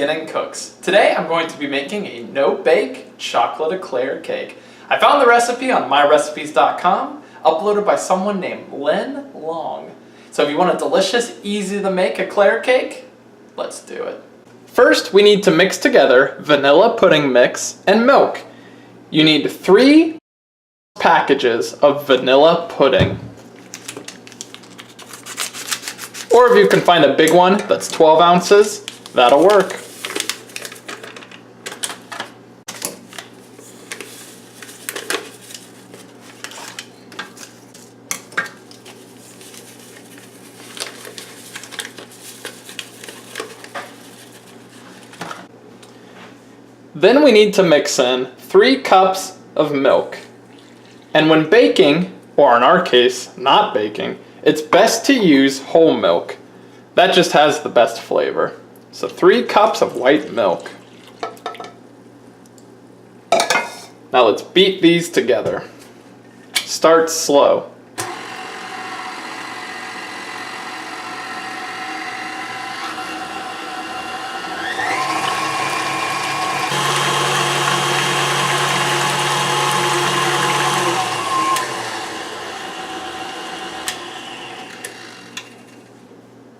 Beginning Cooks. Today I'm going to be making a no-bake chocolate eclair cake. I found the recipe on myrecipes.com, uploaded by someone named Lynn Long. So if you want a delicious, easy to make eclair cake, let's do it. First, we need to mix together vanilla pudding mix and milk. You need 3 packages of vanilla pudding. Or if you can find a big one that's 12 ounces, that'll work. Then we need to mix in 3 cups of milk. And when baking, or in our case, not baking, it's best to use whole milk. That just has the best flavor. So 3 cups of white milk. Now let's beat these together. Start slow.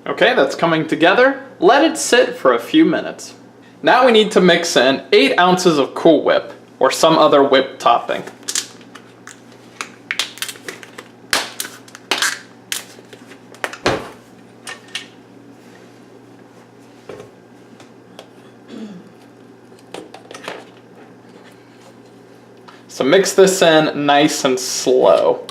Okay, that's coming together. Let it sit for a few minutes. Now we need to mix in 8 ounces of Cool Whip, or some other whip topping. So mix this in nice and slow.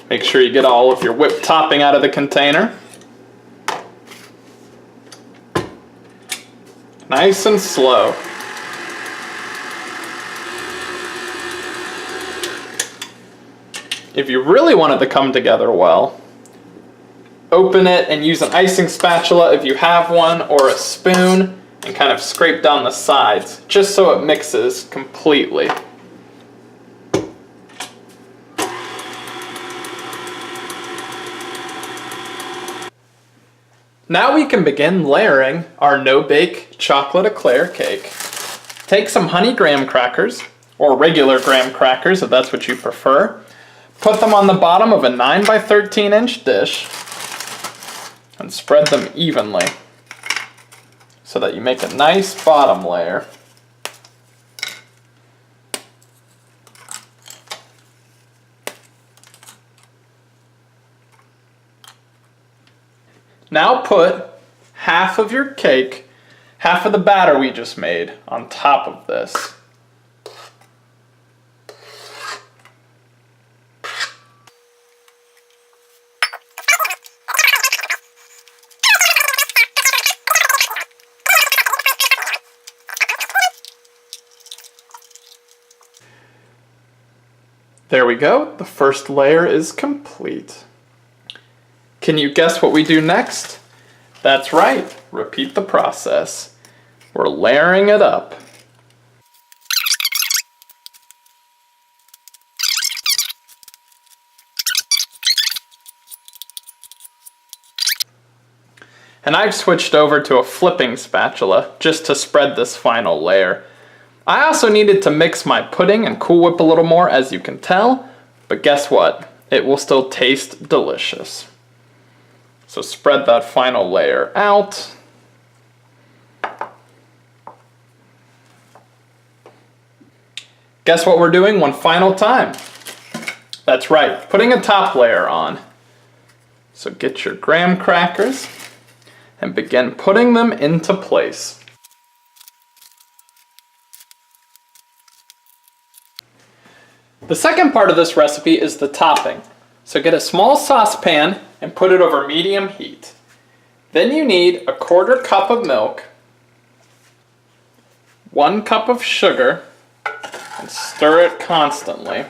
Make sure you get all of your whipped topping out of the container. Nice and slow. If you really want it to come together well, open it and use an icing spatula if you have one, or a spoon, and kind of scrape down the sides, just so it mixes completely. Now we can begin layering our no-bake chocolate eclair cake. Take some honey graham crackers, or regular graham crackers if that's what you prefer. Put them on the bottom of a 9 by 13 inch dish and spread them evenly so that you make a nice bottom layer. Now put half of your cake, half of the batter we just made, on top of this. There we go, the first layer is complete. Can you guess what we do next? That's right, repeat the process. We're layering it up. And I've switched over to a flipping spatula just to spread this final layer. I also needed to mix my pudding and Cool Whip a little more, as you can tell, but guess what? It will still taste delicious. So spread that final layer out. Guess what we're doing one final time? That's right, putting a top layer on. So get your graham crackers and begin putting them into place. The second part of this recipe is the topping. So get a small saucepan and put it over medium heat. Then you need a 1/4 cup of milk, 1 cup of sugar, and stir it constantly.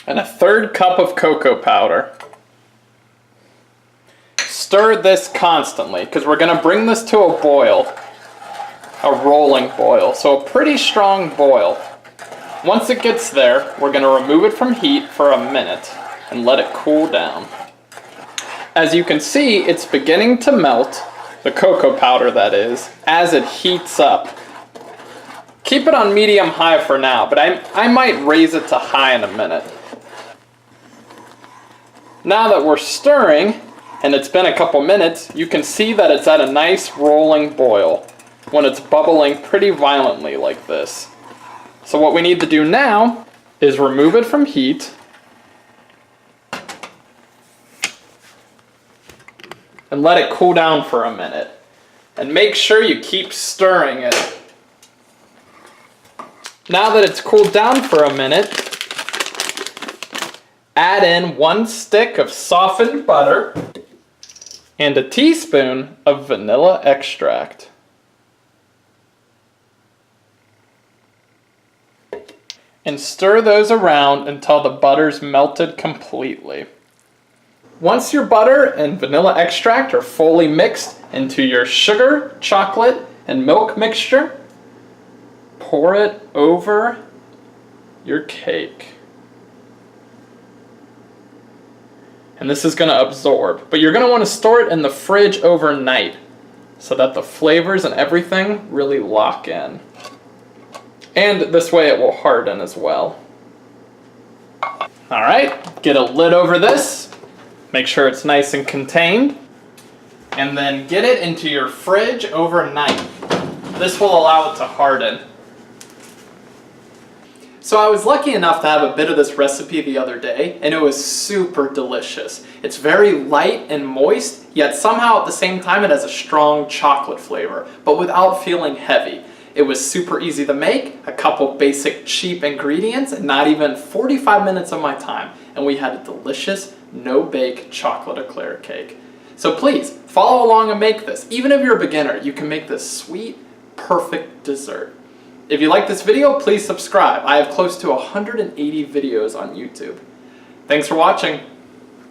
And a 1/3 cup of cocoa powder. Stir this constantly because we're going to bring this to a boil, a rolling boil, so a pretty strong boil. Once it gets there, we're going to remove it from heat for a minute and let it cool down. As you can see, it's beginning to melt, the cocoa powder that is, as it heats up. Keep it on medium-high for now, but I might raise it to high in a minute. Now that we're stirring, and it's been a couple minutes, you can see that it's at a nice rolling boil when it's bubbling pretty violently like this. So what we need to do now is remove it from heat and let it cool down for a minute. And make sure you keep stirring it. Now that it's cooled down for a minute, add in 1 stick of softened butter and a teaspoon of vanilla extract. And stir those around until the butter's melted completely. Once your butter and vanilla extract are fully mixed into your sugar, chocolate, and milk mixture, pour it over your cake. And this is going to absorb, but you're going to want to store it in the fridge overnight so that the flavors and everything really lock in. And this way it will harden as well. Alright, get a lid over this. Make sure it's nice and contained. And then get it into your fridge overnight. This will allow it to harden. So I was lucky enough to have a bit of this recipe the other day, and it was super delicious. It's very light and moist, yet somehow at the same time it has a strong chocolate flavor, but without feeling heavy. It was super easy to make, a couple basic cheap ingredients, and not even 45 minutes of my time. And we had a delicious, no-bake chocolate eclair cake. So please, follow along and make this. Even if you're a beginner, you can make this sweet, perfect dessert. If you like this video, please subscribe. I have close to 180 videos on YouTube. Thanks for watching.